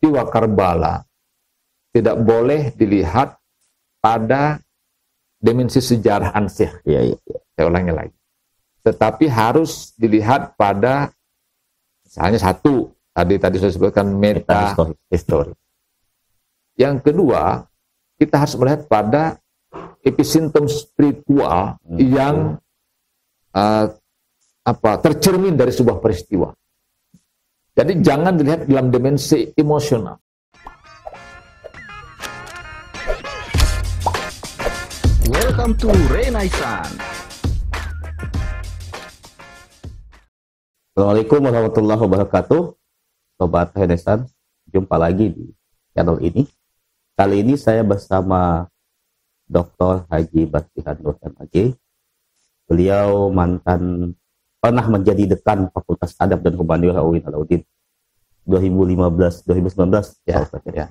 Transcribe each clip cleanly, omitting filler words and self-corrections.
peristiwa Karbala tidak boleh dilihat pada dimensi sejarah ansih. Saya ulangi lagi. Tetapi harus dilihat pada misalnya satu, tadi saya sebutkan meta histori. Yang kedua, kita harus melihat pada epicentrum spiritual yang tercermin dari sebuah peristiwa. Jadi jangan dilihat dalam dimensi emosional. Welcome to Renaissance. Assalamualaikum warahmatullahi wabarakatuh. Sobat Renaissance, jumpa lagi di channel ini. Kali ini saya bersama Dr. Haji Bastihan Nur MAG. Beliau pernah menjadi dekan Fakultas Adab dan Humaniora UIN Alauddin 2015-2019. Ya.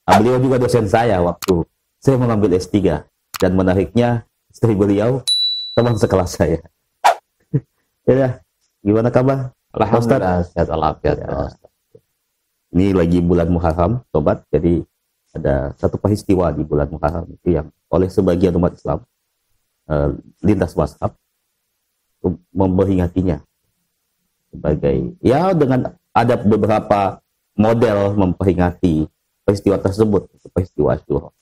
Nah, beliau juga dosen saya waktu saya mengambil S3, dan menariknya istri beliau teman sekelas saya. Ya, gimana kabar? Alhamdulillah, sehat walafiat. Ya. Ini lagi bulan Muharram, sobat. Jadi ada satu peristiwa di bulan Muharram itu yang oleh sebagian umat Islam lintas mazhab memperingatinya sebagai, ya, dengan ada beberapa model memperingati peristiwa tersebut, peristiwa Asyura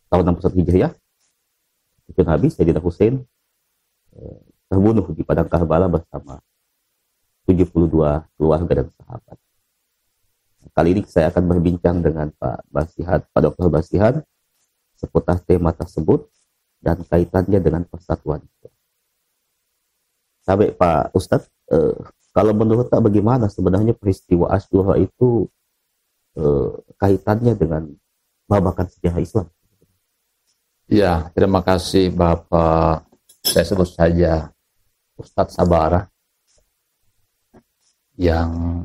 tahun 61 Hijriah. Itu Nabi Sayyidina Hussein terbunuh di padang Karbala bersama 72 keluarga dan sahabat. Kali ini saya akan berbincang dengan Pak Dr. Bastihan seputar tema tersebut dan kaitannya dengan persatuan. Sampai Pak Ustadz, kalau menurut Pak bagaimana sebenarnya peristiwa Asyura itu kaitannya dengan babakan sejarah Islam? Ya, terima kasih Bapak. Saya sebut saja Ustadz Sabara yang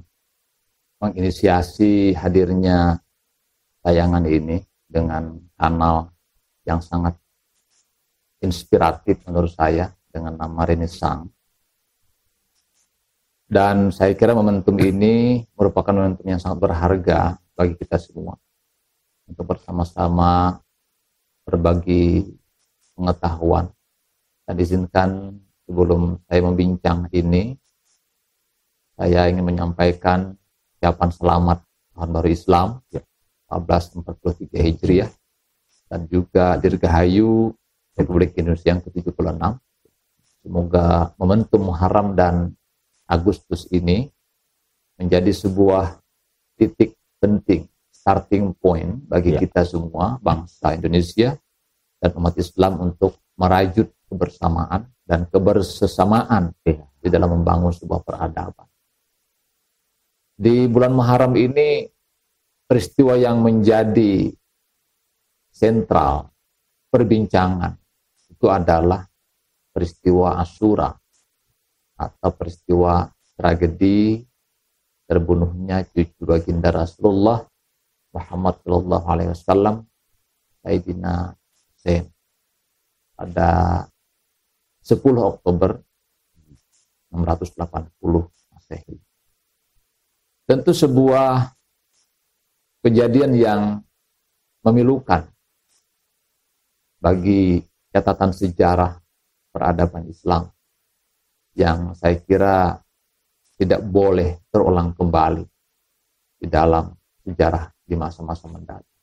menginisiasi hadirnya tayangan ini dengan kanal yang sangat inspiratif menurut saya dengan nama Renaissance. Dan saya kira momentum ini merupakan momentum yang sangat berharga bagi kita semua untuk bersama-sama berbagi pengetahuan. Dan izinkan sebelum saya membincang ini, saya ingin menyampaikan ucapan selamat Tahun Baru Islam 1443 Hijriah dan juga Dirgahayu Republik Indonesia yang ke-76. Semoga momentum Muharram dan Agustus ini menjadi sebuah titik penting, starting point bagi kita semua, bangsa Indonesia dan umat Islam, untuk merajut kebersamaan dan kebersesamaan di dalam membangun sebuah peradaban. Di bulan Muharram ini, peristiwa yang menjadi sentral perbincangan itu adalah peristiwa Asyura atau peristiwa tragedi terbunuhnya cucu baginda Rasulullah Muhammad Shallallahu Alaihi Wasallam, Sayyidina Hussein, pada 10 Oktober 680 Masehi. Tentu sebuah kejadian yang memilukan bagi catatan sejarah peradaban Islam yang saya kira tidak boleh terulang kembali di dalam sejarah di masa-masa mendatang.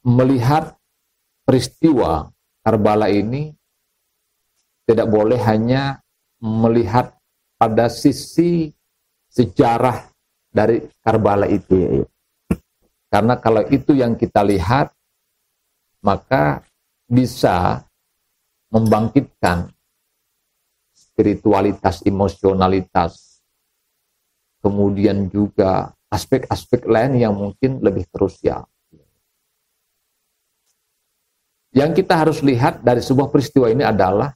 Melihat peristiwa Karbala ini tidak boleh hanya melihat pada sisi sejarah dari Karbala itu. Karena kalau itu yang kita lihat, maka bisa membangkitkan spiritualitas, emosionalitas, kemudian juga aspek-aspek lain yang mungkin lebih krusial. Yang kita harus lihat dari sebuah peristiwa ini adalah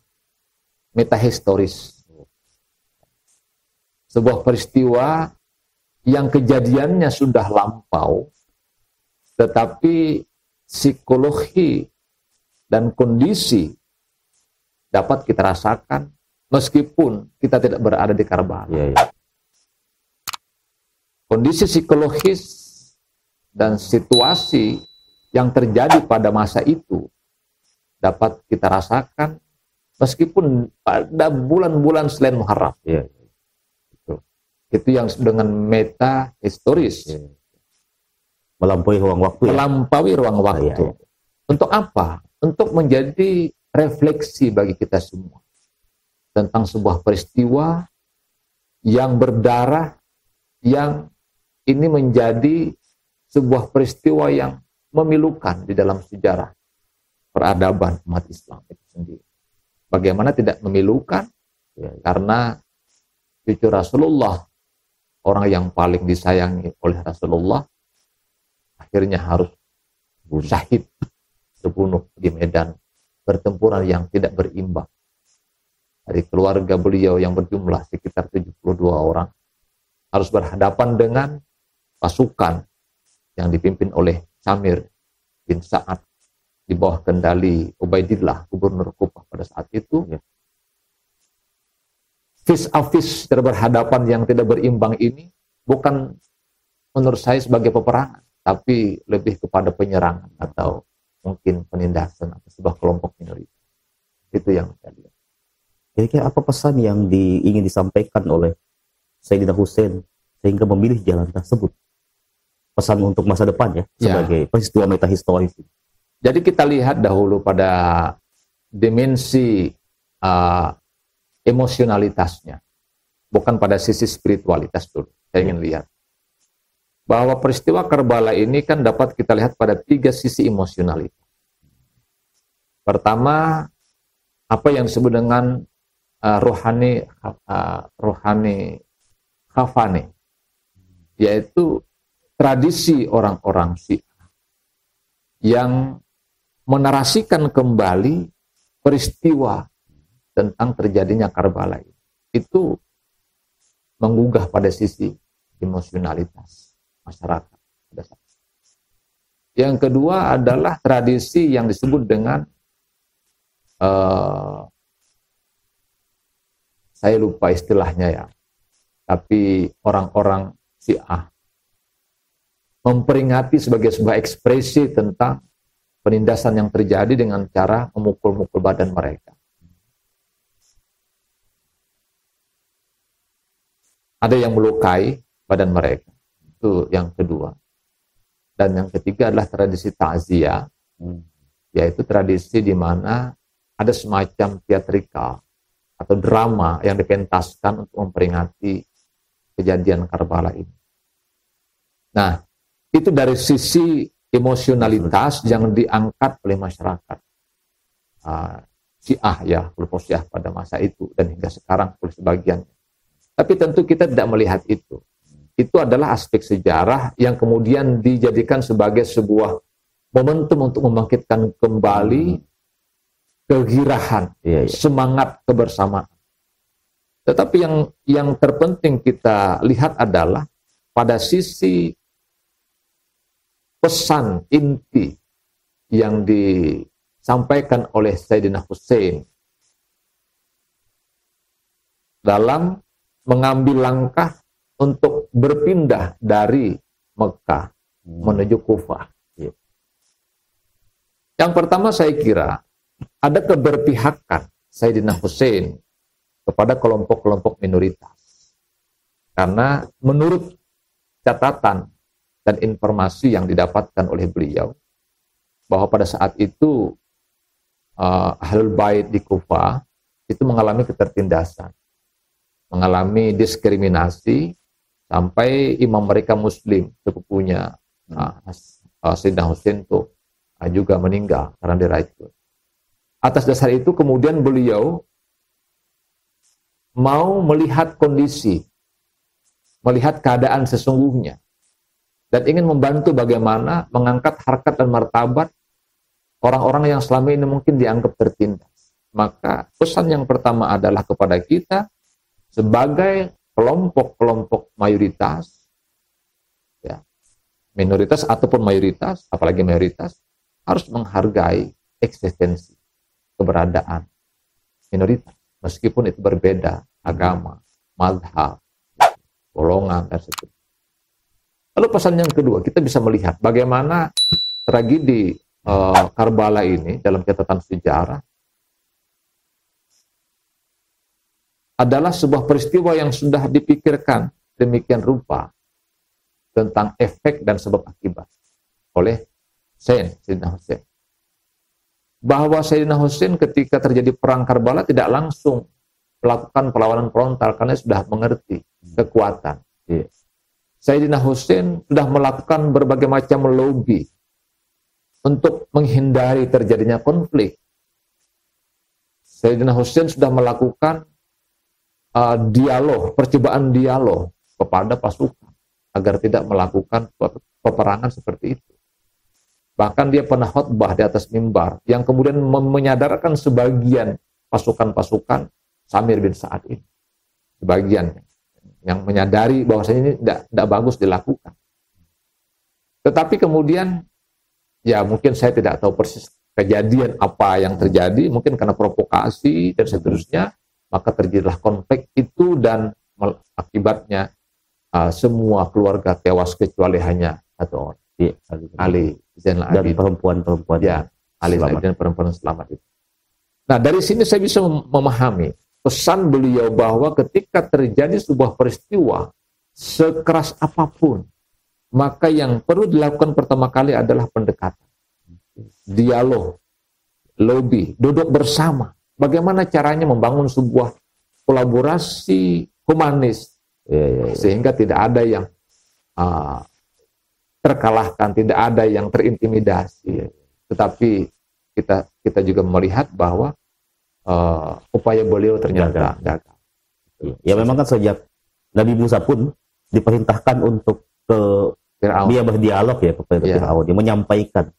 metahistoris. Sebuah peristiwa yang kejadiannya sudah lampau, tetapi psikologi dan kondisi dapat kita rasakan meskipun kita tidak berada di Karbala. Iya, iya. Kondisi psikologis dan situasi yang terjadi pada masa itu dapat kita rasakan meskipun pada bulan-bulan selain Muharram. Iya. Itu yang dengan meta historis. Iya. Melampaui ruang waktu. Melampaui ruang waktu. Iya, iya. Untuk apa? Untuk menjadi refleksi bagi kita semua tentang sebuah peristiwa yang berdarah, yang ini menjadi sebuah peristiwa yang memilukan di dalam sejarah peradaban umat Islam itu sendiri. Bagaimana tidak memilukan? Ya, karena cucu Rasulullah, orang yang paling disayangi oleh Rasulullah, akhirnya harus syahid, terbunuh di medan pertempuran yang tidak berimbang. Dari keluarga beliau yang berjumlah sekitar 72 orang harus berhadapan dengan pasukan yang dipimpin oleh Samir bin Sa'ad di bawah kendali Ubaidillah, gubernur Kufah pada saat itu. Vis-a-vis berhadapan yang tidak berimbang ini bukan menurut saya sebagai peperangan, tapi lebih kepada penyerangan atau mungkin penindasan atas sebuah kelompok minoritas. Itu yang saya lihat. Kira-kira apa pesan yang ingin disampaikan oleh Sayyidina Hussein sehingga memilih jalan tersebut? Pesan untuk masa depan ya, sebagai peristiwa metahistoris. Jadi kita lihat dahulu pada dimensi emosionalitasnya, bukan pada sisi spiritualitas dulu. Saya ingin lihat bahwa peristiwa Karbala ini kan dapat kita lihat pada 3 sisi emosionalitas. Pertama, apa yang disebut dengan rohani khafani, yaitu tradisi orang-orang Syiah yang menarasikan kembali peristiwa tentang terjadinya Karbala ini. Itu menggugah pada sisi emosionalitas masyarakat. Yang kedua adalah tradisi yang disebut dengan saya lupa istilahnya ya, tapi orang-orang Syiah memperingati sebagai sebuah ekspresi tentang penindasan yang terjadi dengan cara memukul-mukul badan mereka. Ada yang melukai badan mereka. Itu yang kedua. Dan yang ketiga adalah tradisi takziah, yaitu tradisi di mana ada semacam teatrikal atau drama yang dipentaskan untuk memperingati kejadian Karbala ini. Nah, itu dari sisi emosionalitas yang diangkat oleh masyarakat Syiah ya, kelompok Syiah pada masa itu dan hingga sekarang oleh sebagian. Tapi tentu kita tidak melihat itu. Itu adalah aspek sejarah yang kemudian dijadikan sebagai sebuah momentum untuk membangkitkan kembali kegirahan, semangat kebersamaan. Tetapi yang terpenting kita lihat adalah pada sisi pesan inti yang disampaikan oleh Sayyidina Hussein dalam mengambil langkah untuk berpindah dari Mekah menuju Kufah. Yang pertama saya kira ada keberpihakan Sayyidina Hussein kepada kelompok-kelompok minoritas. Karena menurut catatan dan informasi yang didapatkan oleh beliau, bahwa pada saat itu Ahlul Bait di Kufah itu mengalami ketertindasan, mengalami diskriminasi, sampai imam mereka Muslim, sepupunya Sayyidina Hussein itu juga meninggal karena diracun. Atas dasar itu kemudian beliau mau melihat kondisi, melihat keadaan sesungguhnya, dan ingin membantu bagaimana mengangkat harkat dan martabat orang-orang yang selama ini mungkin dianggap tertindas. Maka pesan yang pertama adalah kepada kita sebagai kelompok-kelompok mayoritas, ya, minoritas ataupun mayoritas, apalagi mayoritas, harus menghargai eksistensi keberadaan minoritas. meskipun itu berbeda agama, mazhab, golongan, dan seterusnya. Lalu pesan yang kedua, kita bisa melihat bagaimana tragedi Karbala ini dalam catatan sejarah adalah sebuah peristiwa yang sudah dipikirkan demikian rupa tentang efek dan sebab akibat oleh Sayyidina Husain. Bahwa Sayyidina Husain ketika terjadi perang Karbala tidak langsung melakukan perlawanan frontal karena sudah mengerti kekuatan. Sayyidina Husain sudah melakukan berbagai macam lobby untuk menghindari terjadinya konflik. Sayyidina Husain sudah melakukan dialog, percobaan dialog kepada pasukan agar tidak melakukan peperangan seperti itu. Bahkan dia pernah khutbah di atas mimbar yang kemudian menyadarkan sebagian pasukan-pasukan Samir bin Sa'ad ini. Sebagian yang menyadari bahwasanya ini tidak bagus dilakukan. Tetapi kemudian, ya mungkin saya tidak tahu persis kejadian apa yang terjadi, mungkin karena provokasi dan seterusnya, maka terjadilah konflik itu dan akibatnya semua keluarga tewas kecuali hanya satu orang. Ali Zainal Dan Abidin. perempuan-perempuan Ya, Ali Zainal Abidin, perempuan selamat itu. Nah, dari sini saya bisa memahami pesan beliau bahwa ketika terjadi sebuah peristiwa sekeras apapun, maka yang perlu dilakukan pertama kali adalah pendekatan, dialog, lobby, duduk bersama. Bagaimana caranya membangun sebuah kolaborasi humanis sehingga tidak ada yang terkalahkan, tidak ada yang terintimidasi. Tetapi kita juga melihat bahwa upaya beliau ternyata gagal. Ya memang kan sejak Nabi Musa pun diperintahkan untuk dia berdialog ya kepada Fir'aun, dia menyampaikan.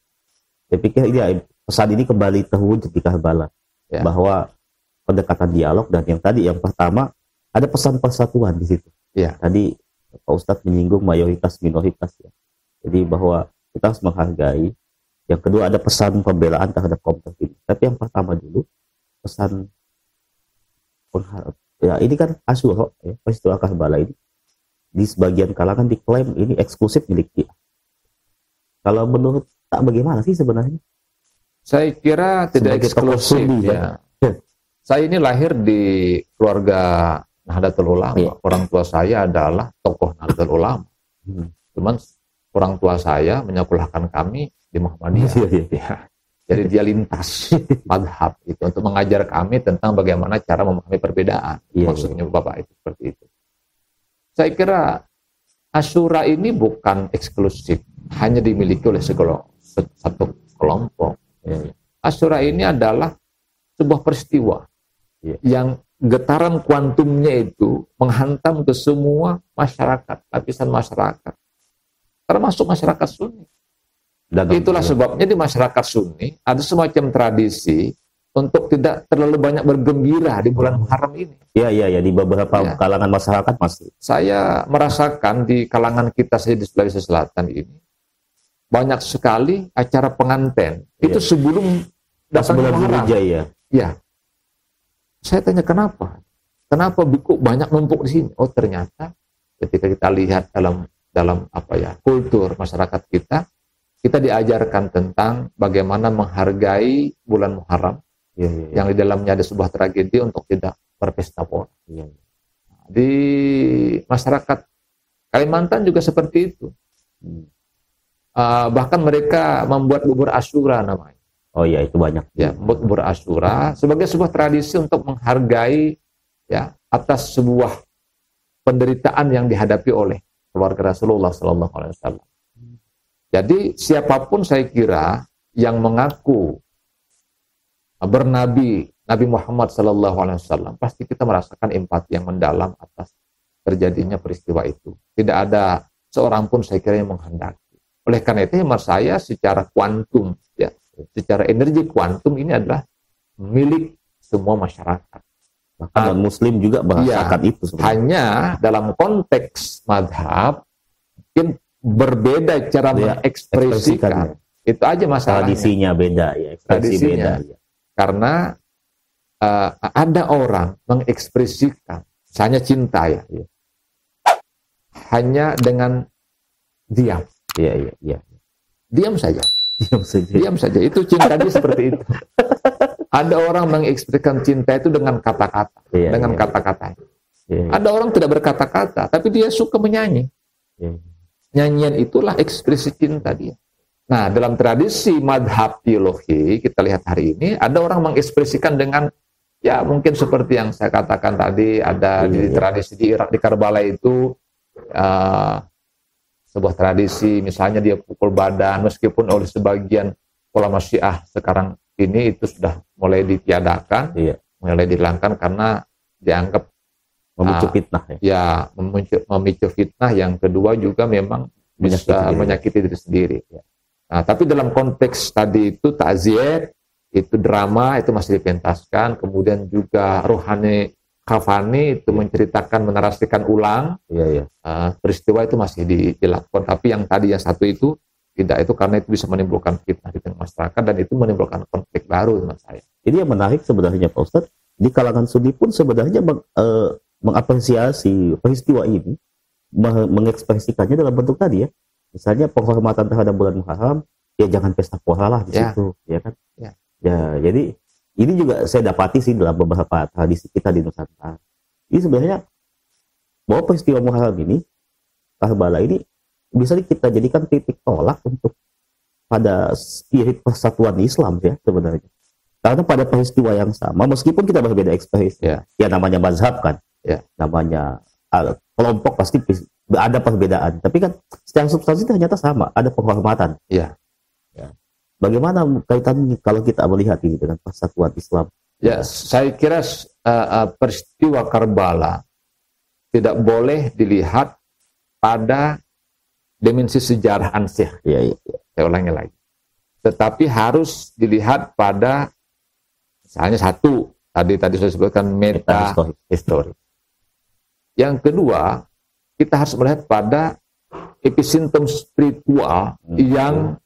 Saya pikir ini pesan ini kembali terwujud di Karbala, bahwa pendekatan dialog dan yang pertama ada pesan persatuan di situ. Tadi Pak Ustadz menyinggung mayoritas minoritas ya. Jadi bahwa kita harus menghargai. Yang kedua ada pesan pembelaan terhadap kelompok ini. Tapi yang pertama dulu pesan ya ini kan Asyura ya, peristiwa Karbala ini di sebagian kalangan diklaim ini eksklusif milik dia. Kalau menurut tak bagaimana sih sebenarnya? Saya kira tidak eksklusif ya. Saya ini lahir di keluarga Nahdlatul Ulama. Orang tua saya adalah tokoh Nahdlatul Ulama. Cuman orang tua saya menyekolahkan kami di Muhammadiyah. Jadi dia lintas madhab itu untuk mengajar kami tentang bagaimana cara memahami perbedaan. Maksudnya Bapak itu seperti itu. Saya kira Asyura ini bukan eksklusif, hanya dimiliki oleh satu kelompok. Asyura ini adalah sebuah peristiwa yang getaran kuantumnya itu menghantam ke semua masyarakat, lapisan masyarakat, termasuk masyarakat Sunni. Itulah sebabnya di masyarakat Sunni ada semacam tradisi untuk tidak terlalu banyak bergembira di bulan Muharram ini. Iya, di beberapa kalangan masyarakat masih. Saya merasakan di kalangan kita saja di Sulawesi Selatan ini banyak sekali acara pengantin. Itu sebelum datang Muharram. Ya. Saya tanya kenapa? Kenapa kok banyak numpuk di sini? Oh, ternyata ketika kita lihat dalam kultur masyarakat kita diajarkan tentang bagaimana menghargai bulan Muharram, yang di dalamnya ada sebuah tragedi untuk tidak berpesta pora. Di masyarakat Kalimantan juga seperti itu. Bahkan mereka membuat bubur Asyura namanya. Oh iya, itu banyak. Ya, membuat bubur Asyura sebagai sebuah tradisi untuk menghargai atas sebuah penderitaan yang dihadapi oleh keluarga Rasulullah Sallallahu Alaihi Wasallam. Jadi siapapun saya kira yang mengaku bernabi Nabi Muhammad Sallallahu Alaihi Wasallam, pasti kita merasakan empati yang mendalam atas terjadinya peristiwa itu. Tidak ada seorang pun saya kira yang menghendaki. Oleh karena itu hemat saya secara kuantum, secara energi kuantum ini adalah milik semua masyarakat. Bahkan non-Muslim juga merasakan itu sebenarnya. Hanya dalam konteks madhab mungkin berbeda cara mengekspresikan. Itu aja masalahnya. Tradisinya beda ya, ekspresi beda. Karena ada orang mengekspresikan misalnya cinta ya, hanya dengan diam. Diam saja. Diam saja. Itu cinta dia seperti itu. Ada orang mengekspresikan cinta itu dengan kata-kata, dengan kata-kata. Ada orang tidak berkata-kata, tapi dia suka menyanyi. Nyanyian itulah ekspresi cinta dia. Nah, dalam tradisi madhab teologi, kita lihat hari ini, ada orang mengekspresikan dengan, ya mungkin seperti yang saya katakan tadi, ada di tradisi di Irak, di Karbala itu, sebuah tradisi, misalnya dia pukul badan, meskipun oleh sebagian ulama Syiah sekarang ini itu sudah mulai ditiadakan, mulai dihilangkan karena dianggap memicu fitnah memicu fitnah. Yang kedua juga memang bisa menyakiti diri sendiri. Nah, tapi dalam konteks tadi itu takziah, itu drama, itu masih dipentaskan. Kemudian juga rohani kafani itu menceritakan, menarasikan ulang peristiwa itu masih dilakukan. Tapi yang tadi yang satu itu tidak, itu karena itu bisa menimbulkan fitnah di tengah masyarakat dan itu menimbulkan konflik baru menurut saya. Jadi yang menarik sebenarnya Pak Ustadz, di kalangan Sunni pun sebenarnya mengapresiasi peristiwa ini, mengekspresikannya dalam bentuk tadi ya, misalnya penghormatan terhadap bulan Muharram, ya jangan pesta pora lah di situ, ya kan? Ya, jadi ini juga saya dapati sih dalam beberapa tradisi kita di Nusantara. Ini sebenarnya bahwa peristiwa Muharram ini, Karbala ini bisa kita jadikan titik tolak untuk pada spirit persatuan Islam ya sebenarnya. Karena pada peristiwa yang sama, meskipun kita berbeda ekspresi, ya namanya mazhab kan, namanya kelompok pasti ada perbedaan. Tapi kan secara substansi ternyata sama, ada penghormatan. Bagaimana kaitannya kalau kita melihat ini dengan persatuan Islam? Ya, saya kira peristiwa Karbala tidak boleh dilihat pada dimensi sejarah ansih. Saya ulangi lagi. Tetapi harus dilihat pada misalnya satu, tadi saya sebutkan meta histori. Yang kedua, kita harus melihat pada epicentrum spiritual yang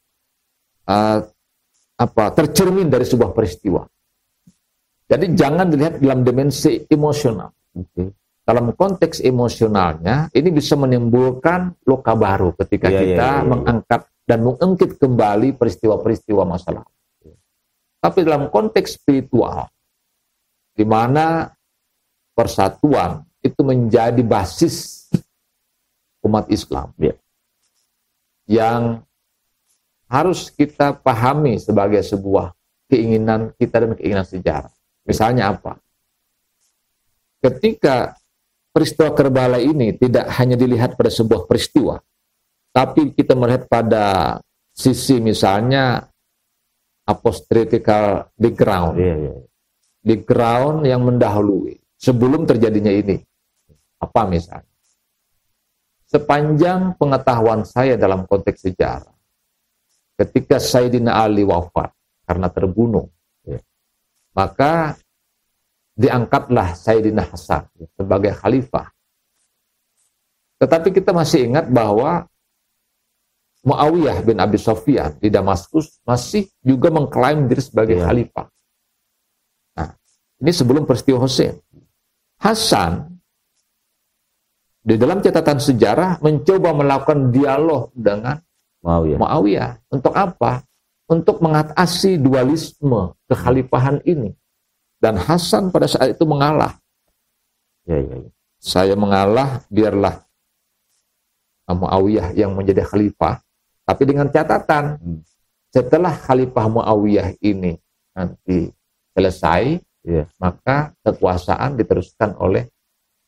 tercermin dari sebuah peristiwa. Jadi jangan dilihat dalam dimensi emosional. Dalam konteks emosionalnya, ini bisa menimbulkan luka baru ketika kita mengangkat dan mengungkit kembali peristiwa-peristiwa masa lalu. Tapi dalam konteks spiritual, di mana persatuan itu menjadi basis umat Islam, yang harus kita pahami sebagai sebuah keinginan kita dan keinginan sejarah. Misalnya apa? Ketika peristiwa Karbala ini tidak hanya dilihat pada sebuah peristiwa, tapi kita melihat pada sisi misalnya apostolical background, background yang mendahului sebelum terjadinya ini. Apa misalnya? Sepanjang pengetahuan saya dalam konteks sejarah, ketika Sayyidina Ali wafat karena terbunuh, maka diangkatlah Sayyidina Hasan sebagai khalifah. Tetapi kita masih ingat bahwa Muawiyah bin Abi Sufyan di Damaskus masih juga mengklaim diri sebagai khalifah. Nah, ini sebelum peristiwa Husain. Hasan di dalam catatan sejarah mencoba melakukan dialog dengan Muawiyah. Untuk apa? Untuk mengatasi dualisme kekhalifahan ini. Dan Hasan pada saat itu mengalah. Saya mengalah, biarlah Muawiyah yang menjadi khalifah. Tapi dengan catatan, setelah khalifah Muawiyah ini nanti selesai, maka kekuasaan diteruskan oleh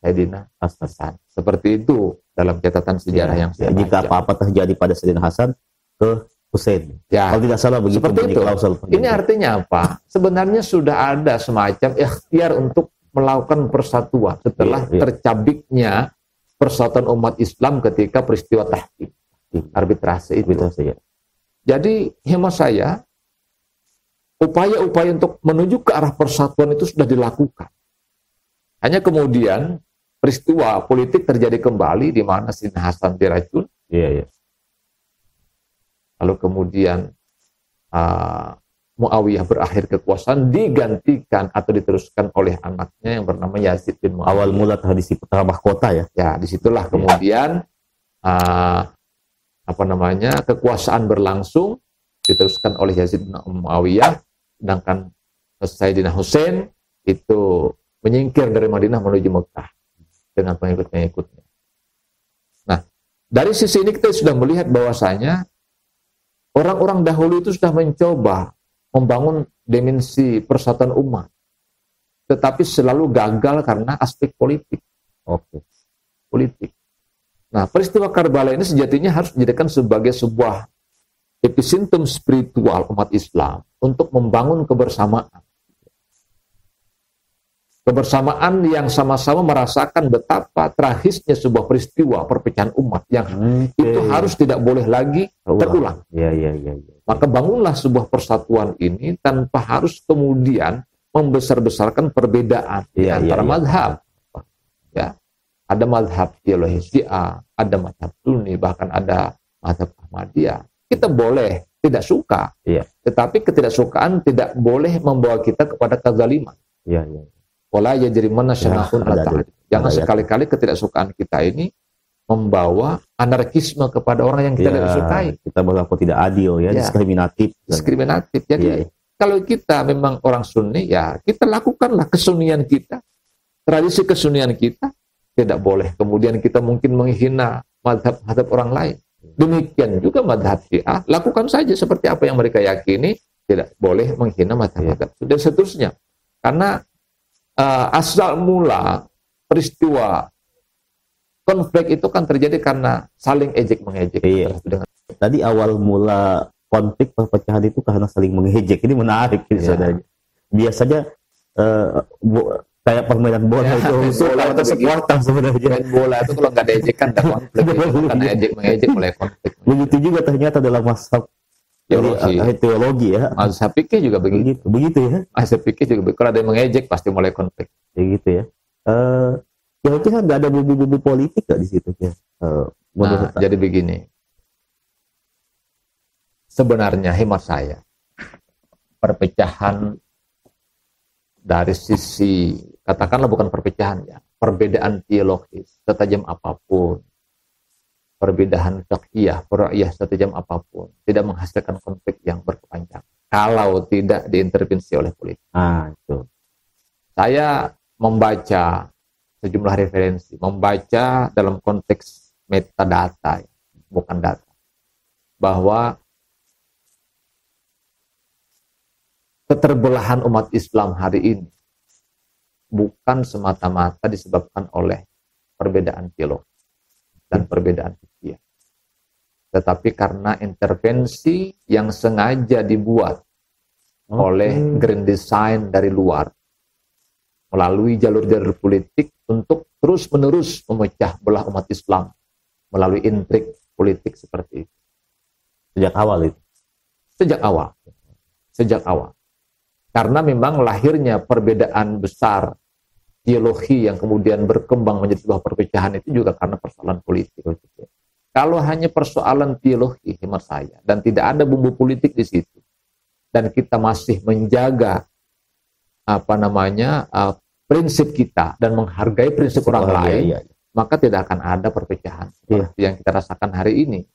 Sayyidina Hasan. Seperti itu dalam catatan sejarah yang saya baca. Jika apa-apa terjadi pada Sayyidina Hasan ke Husain. Kalau tidak salah begitu. Seperti itu. Ini artinya apa? Sebenarnya sudah ada semacam ikhtiar untuk melakukan persatuan setelah tercabiknya persatuan umat Islam ketika peristiwa tahqiq, arbitrase itu. Jadi hemat saya, upaya-upaya untuk menuju ke arah persatuan itu sudah dilakukan. Hanya kemudian peristiwa politik terjadi kembali di mana Sayyidina Hasan diracun. Lalu kemudian Muawiyah berakhir kekuasaan, digantikan atau diteruskan oleh anaknya yang bernama Yazid bin Muawiyah. Awal mula tradisi pertama mahkota ya. Ya, disitulah kemudian kekuasaan berlangsung, diteruskan oleh Yazid bin Muawiyah, sedangkan Sayyidina Husain itu menyingkir dari Madinah menuju Mekah dengan pengikut-pengikutnya. Nah, dari sisi ini kita sudah melihat bahwasanya orang-orang dahulu itu sudah mencoba membangun dimensi persatuan umat, tetapi selalu gagal karena aspek politik. Politik. Nah, peristiwa Karbala ini sejatinya harus dijadikan sebagai sebuah epicentrum spiritual umat Islam untuk membangun kebersamaan. Kebersamaan yang sama-sama merasakan betapa tragisnya sebuah peristiwa perpecahan umat yang itu harus tidak boleh lagi terulang. Ya. Maka bangunlah sebuah persatuan ini tanpa harus kemudian membesar-besarkan perbedaan antara mazhab. Ya, ada mazhab teologi Syiah, ada mazhab Sunni, bahkan ada mazhab Ahmadiyah. Kita boleh tidak suka, tetapi ketidaksukaan tidak boleh membawa kita kepada kezaliman. Wala yajrimanna syana'un ala ta'at. Jangan sekali-kali ketidaksukaan kita ini membawa anarkisme kepada orang yang kita tidak sukai. Kita berlaku tidak adil diskriminatif. Jadi kalau kita memang orang Sunni, ya kita lakukanlah kesunnian kita, tradisi kesunnian kita. Tidak boleh kemudian kita mungkin menghina mazhab orang lain. Demikian juga mazhab Syiah, lakukan saja seperti apa yang mereka yakini, tidak boleh menghina mazhab dan seterusnya. Karena asal mula peristiwa konflik itu kan terjadi karena saling ejek-mengejek. Tadi awal mula konflik perpecahan itu karena saling mengejek. Ini menarik saudara. Biasanya kayak permainan bola itu bola atau supporter sebenarnya. Main bola itu kalau nggak ada ejekan ada konflik. Karena ejek-mengejek mulai konflik. Begitu juga ternyata dalam mazhab teologi ya. Mazhab fikih juga begitu. Begitu ya. Mazhab fikih juga begitu. Kalau ada yang mengejek pasti mulai konflik. Gitu ya. Kira-kira nggak ada bumbu-bumbu politik nggak di situ ya? Jadi begini. Sebenarnya hemat saya, perpecahan dari sisi, katakanlah bukan perpecahan ya, perbedaan teologis setajam apapun, perbedaan fiqhiyah, fur'iyah setajam apapun, tidak menghasilkan konflik yang berkepanjangan kalau tidak diintervensi oleh politik. Itu. Saya membaca sejumlah referensi, membaca dalam konteks metadata, bukan data, bahwa keterbelahan umat Islam hari ini bukan semata-mata disebabkan oleh perbedaan teologi dan perbedaan fikih, tetapi karena intervensi yang sengaja dibuat oleh grand design dari luar melalui jalur-jalur politik untuk terus-menerus memecah belah umat Islam melalui intrik politik seperti itu. Sejak awal itu? Sejak awal. Karena memang lahirnya perbedaan besar teologi yang kemudian berkembang menjadi sebuah perpecahan itu juga karena persoalan politik. Kalau hanya persoalan teologi, hemat saya, dan tidak ada bumbu politik di situ, dan kita masih menjaga prinsip kita dan menghargai prinsip orang lain, maka tidak akan ada perpecahan seperti yang kita rasakan hari ini.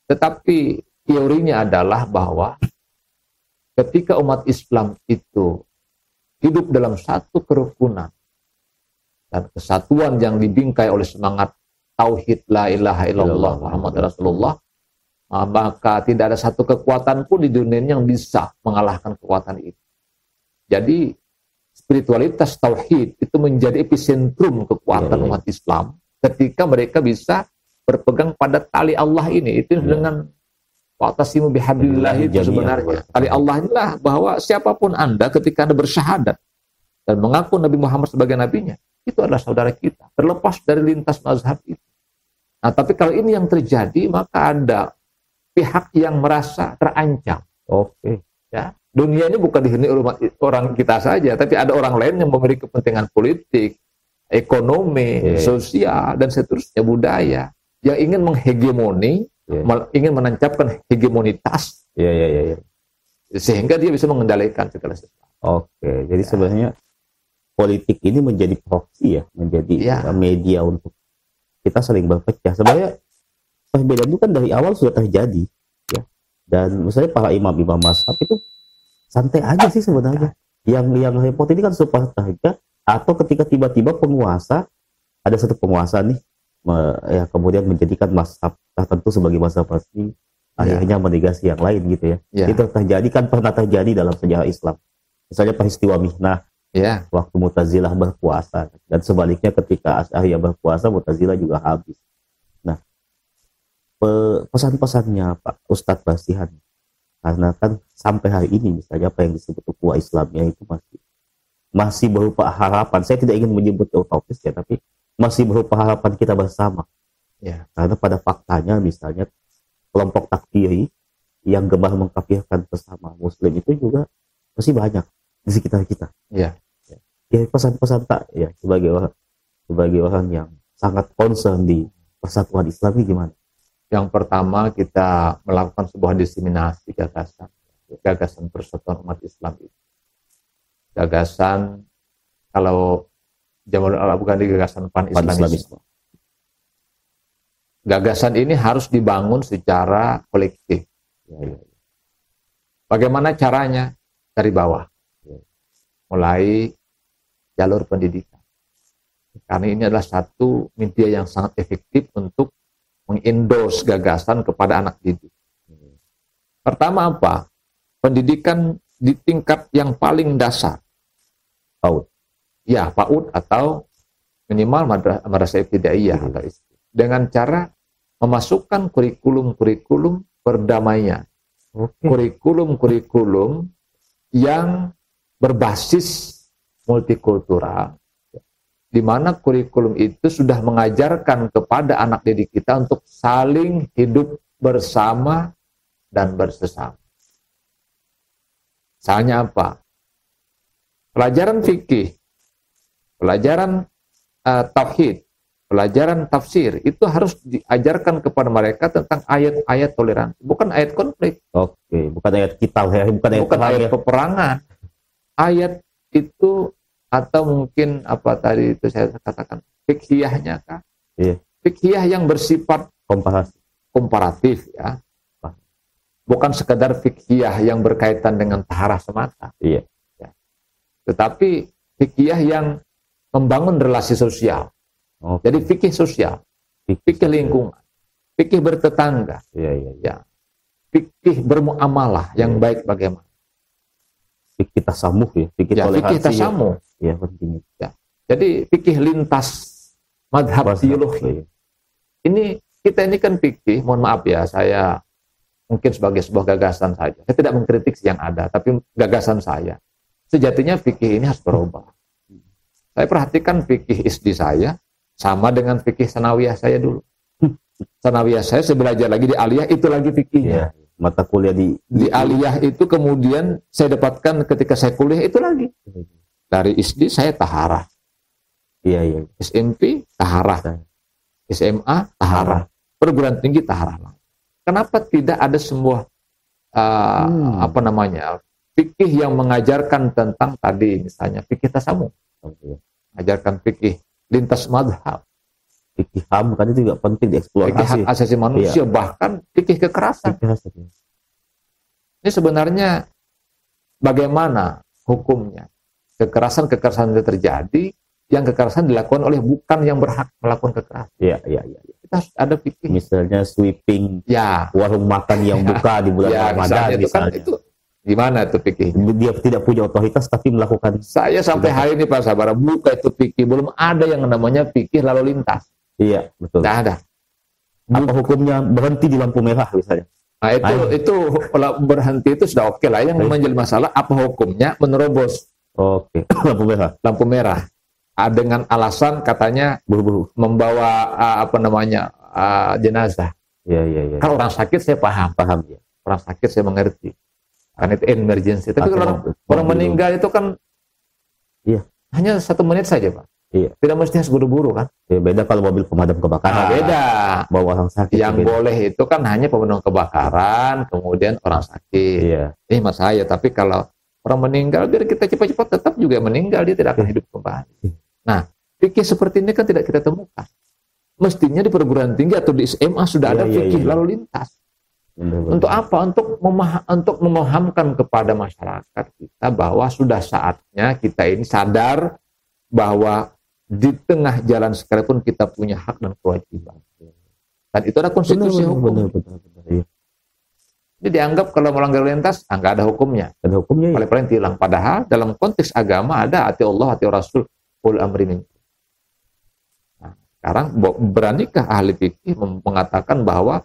Tetapi teorinya adalah bahwa ketika umat Islam itu hidup dalam satu kerukunan dan kesatuan yang dibingkai oleh semangat tauhid la ilaha illallah Muhammad Rasulullah, maka tidak ada satu kekuatan pun di dunia yang bisa mengalahkan kekuatan itu. Jadi spiritualitas tauhid itu menjadi epicentrum kekuatan umat Islam ketika mereka bisa berpegang pada tali Allah ini. Itu dengan wa'tasimu bihablillah itu sebenarnya. Tali Allah inilah bahwa siapapun Anda ketika Anda bersyahadat dan mengaku Nabi Muhammad sebagai nabinya, itu adalah saudara kita, terlepas dari lintas mazhab itu. Nah, tapi kalau ini yang terjadi, maka ada pihak yang merasa terancam. Ya. Dunia ini bukan dihuni orang kita saja, tapi ada orang lain yang memiliki kepentingan politik, ekonomi, sosial, dan seterusnya, budaya, yang ingin menghegemoni, ingin menancapkan hegemonitas sehingga dia bisa mengendalikan segala sesuatu. Oke, jadi sebenarnya politik ini menjadi proksi ya, menjadi media untuk kita saling berpecah. Sebenarnya perbedaan itu kan dari awal sudah terjadi, ya. Dan misalnya para imam-imam mazhab itu santai aja sih sebenarnya. Yang repot ini kan supaya saja, atau ketika tiba-tiba penguasa, ada satu penguasa nih, ya kemudian menjadikan mazhab tertentu sebagai mazhab resmi, akhirnya menegasi yang lain gitu ya. Itu terjadi, kan pernah terjadi dalam sejarah Islam. Misalnya peristiwa Mihnah, waktu Mu'tazilah berkuasa, dan sebaliknya ketika Asy'ariyah berkuasa, Mu'tazilah juga habis. Nah, pesan-pesannya Pak Ustadz Basihan, karena kan sampai hari ini misalnya apa yang disebut ukhuwah Islamnya itu masih berupa harapan. Saya tidak ingin menyebut utopis ya, tapi masih berupa harapan kita bersama. Karena pada faktanya misalnya kelompok takfiri yang gemar mengkafirkan sesama Muslim itu juga masih banyak di sekitar kita. Ya, pesan-pesan tak ya sebagai orang yang sangat concern di persatuan Islam ini gimana? Yang pertama, kita melakukan sebuah diseminasi gagasan persatuan umat Islam itu. Gagasan, kalau Jamalul Al-Afghani gagasan pan-Islamisme. Gagasan ini harus dibangun secara kolektif. Bagaimana caranya? Dari bawah. Mulai jalur pendidikan. Karena ini adalah satu media yang sangat efektif untuk mengendorse gagasan kepada anak didik. Pertama apa? Pendidikan di tingkat yang paling dasar. PAUD. Ya, PAUD atau minimal madrasah ibtidaiyah atau SD. Dengan cara memasukkan kurikulum-kurikulum perdamaian. Kurikulum-kurikulum yang berbasis multikultural, di mana kurikulum itu sudah mengajarkan kepada anak didik kita untuk saling hidup bersama dan bersesama. Misalnya apa? Pelajaran fikih, pelajaran tauhid, pelajaran tafsir, itu harus diajarkan kepada mereka tentang ayat-ayat toleransi, bukan ayat konflik. Oke, bukan ayat kitab ya, bukan ayat peperangan. Ayat itu, atau mungkin apa tadi itu saya katakan, fikhiyahnya kah? Fikhiyah yang bersifat komparatif ya. Bukan sekedar fikhiyah yang berkaitan dengan taharah semata. Ya. Tetapi fikhiyah yang membangun relasi sosial. Jadi fikih sosial, fikih lingkungan, fikih bertetangga, fikih bermuamalah yang baik bagaimana. Fikih tasamuh ya, fikih toleransi. Fikih tasamuh. Ya, penting. Ya. Jadi fikih lintas madhab teologi. Ini kita ini kan fikih, mohon maaf ya, saya mungkin sebagai sebuah gagasan saja. Saya tidak mengkritik yang ada, tapi gagasan saya. Sejatinya fikih ini harus berubah. Saya perhatikan fikih isdi saya sama dengan fikih sanawiyah saya dulu. Sanawiyah saya belajar lagi di aliyah, itu lagi fikihnya. Mata kuliah di aliyah itu kemudian saya dapatkan ketika saya kuliah itu lagi. Dari ISD saya taharah. SMP taharah. SMA taharah. Perguruan tinggi taharah. Kenapa tidak ada sebuah fikih yang mengajarkan tentang tadi misalnya fikih tasamuh. Mengajarkan fikih lintas madhab. Fikih HAM kan itu juga penting dieksplorasi. Fikih hak asasi manusia, bahkan fikih kekerasan. Ini sebenarnya bagaimana hukumnya? Kekerasan itu terjadi, yang kekerasan dilakukan oleh bukan yang berhak melakukan kekerasan. Kita harus ada fikih. Misalnya sweeping warung makan yang buka di bulan Ramadan misalnya. Itu gimana itu fikih? Dia tidak punya otoritas tapi melakukan. Saya sampai hari ini Pak Sabara buka itu fikih, belum ada yang namanya fikih lalu lintas. Iya, betul. Tidak ada. Apa hukumnya berhenti di lampu merah misalnya? Nah, itu berhenti itu sudah oke lah. Yang menjadi masalah apa hukumnya menerobos. Lampu merah. Lampu merah. Dengan alasan katanya membawa jenazah. Kalau orang sakit saya paham ya. Orang sakit saya mengerti. Karena itu emergency. Tapi kalau orang meninggal itu kan hanya 1 menit saja, Pak. Iya. Tidak mesti harus buru-buru kan. Ya, beda kalau mobil pemadam kebakaran. Beda. Bawa orang sakit. Yang beda. boleh itu kan hanya pemadam kebakaran, kemudian orang sakit. Iya. Ini mas saya. Tapi kalau orang meninggal, biar kita cepat-cepat tetap juga meninggal, dia tidak akan hidup kembali. Nah, fikih seperti ini kan tidak kita temukan. Mestinya di perguruan tinggi atau di SMA sudah ada fikih lalu lintas. Benar. Untuk apa? Untuk memahamkan kepada masyarakat kita bahwa sudah saatnya kita ini sadar bahwa di tengah jalan sekalipun kita punya hak dan kewajiban. Dan itu ada konstitusi hukum. Benar, iya. Jadi dianggap kalau melanggar lalu lintas, nggak ada hukumnya. Ada hukumnya. Paling-paling tilang. Padahal dalam konteks agama ada ati Allah, ati Rasul, ulul amri minkum. Nah, sekarang beranikah ahli fikih mengatakan bahwa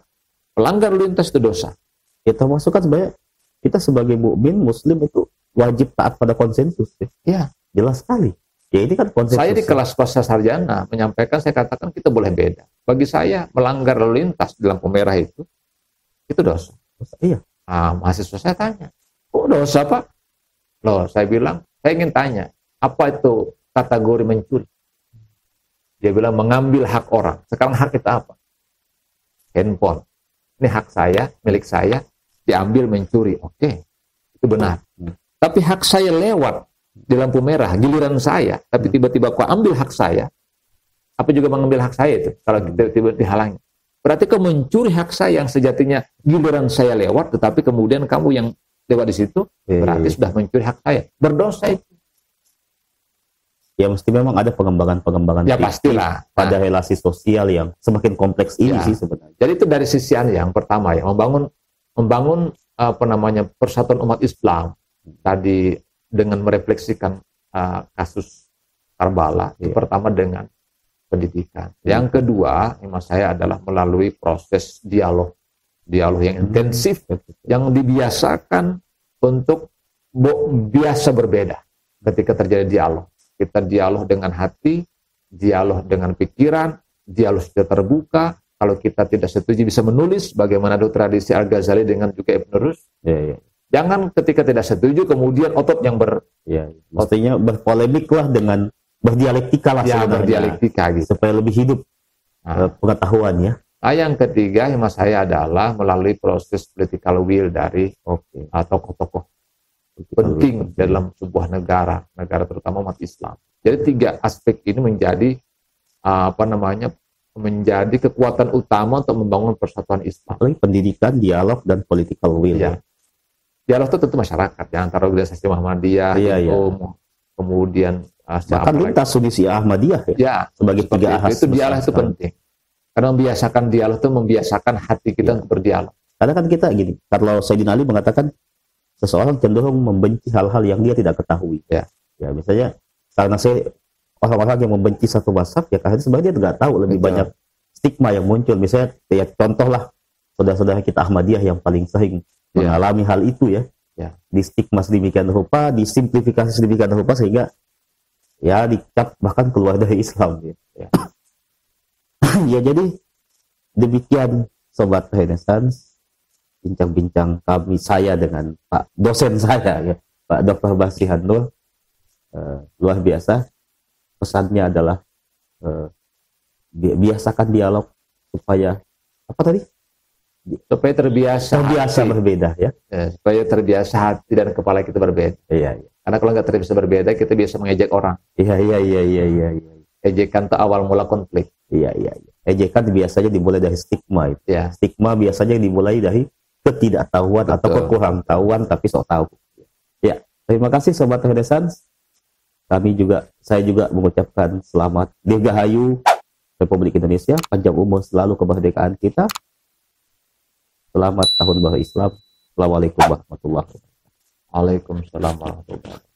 pelanggar lalu lintas itu dosa? Ya, termasuk kan sebenarnya kita sebagai mukmin muslim itu wajib taat pada konsensus. Ya, jelas sekali. Ya ini kan konsensus. Saya di kelas pasca sarjana menyampaikan, saya katakan kita boleh beda. Bagi saya melanggar lalu lintas di lampu merah itu dosa. Iya. Mahasiswa saya tanya, kok dosa Pak? Loh, saya bilang, saya ingin tanya, apa itu kategori mencuri? Dia bilang mengambil hak orang. Sekarang hak itu apa? Handphone. Ini hak saya, milik saya, diambil mencuri. Oke, itu benar. Tapi hak saya lewat di lampu merah, giliran saya, tapi tiba-tiba kau ambil hak saya, apa juga mengambil hak saya itu, kalau tiba-tiba dihalangi. Berarti kau mencuri hak saya yang sejatinya giliran saya lewat, tetapi kemudian kamu yang lewat di situ, berarti sudah mencuri hak saya. Berdosa itu. Ya mesti memang ada pengembangan-pengembangan ya pastilah pada relasi sosial yang semakin kompleks ini sih sebenarnya. Jadi itu dari sisi yang pertama ya, membangun apa namanya persatuan umat Islam tadi dengan merefleksikan kasus Karbala. Itu pertama dengan pendidikan. Yang kedua, iman saya adalah melalui proses dialog yang intensif, yang dibiasakan untuk biasa berbeda ketika terjadi dialog. Kita dialog dengan hati, dialog dengan pikiran, dialog sudah terbuka. Kalau kita tidak setuju bisa menulis, bagaimana tradisi Al-Ghazali dengan juga Ibn Rushd. Jangan ketika tidak setuju kemudian otot yang mestinya berpolemik lah dengan berdialektika lah sebenarnya. Berdialektika gitu. Supaya lebih hidup pengetahuan ya. Yang ketiga mas saya adalah melalui proses political will dari tokoh-tokoh penting dalam sebuah negara terutama umat Islam. Jadi 3 aspek ini menjadi menjadi kekuatan utama untuk membangun persatuan Islam. Pendidikan, dialog, dan political will. Ya. Dialog itu tentu masyarakat ya, antara organisasi Muhammadiyah, kemudian bahkan lintas Sunni Ahmadiyah sebagai 3 ahas. Itu dialog itu penting. Karena membiasakan dialog itu membiasakan hati kita untuk berdialog. Karena kan kita gini, kalau Sayyidina Ali mengatakan seseorang cenderung membenci hal-hal yang dia tidak ketahui. Ya misalnya karena orang-orang yang membenci satu mazhab ya karena sebenarnya dia tidak tahu lebih banyak stigma yang muncul. Misalnya ya contohlah saudara-saudara kita Ahmadiyah yang paling sering mengalami hal itu ya. Di stigma sedemikian rupa, disimplifikasi sedemikian rupa sehingga ya dicap bahkan keluar dari Islam ya. Ya jadi demikian Sobat Renaissance bincang-bincang saya dengan Pak dosen saya ya, Pak Dr. Basihan Nur. Luar biasa. Pesannya adalah biasakan dialog supaya apa tadi? Supaya terbiasa berbeda ya. Supaya terbiasa hati dan kepala kita berbeda. Iya. Karena kalau nggak terbiasa berbeda, kita biasa mengejek orang. Iya. Ejekan itu awal mula konflik. Iya. Ejekan biasanya dimulai dari stigma itu. Ya. Stigma biasanya dimulai dari ketidaktahuan atau kekurangtahuan tapi sok tahu. Ya, terima kasih Sobat Renaissance. Saya juga mengucapkan selamat Dirgahayu Republik Indonesia, panjang umur selalu kemerdekaan kita. Selamat Tahun Baru Islam. Assalamualaikum warahmatullahi wabarakatuh. Waalaikumsalam warahmatullahi wabarakatuh.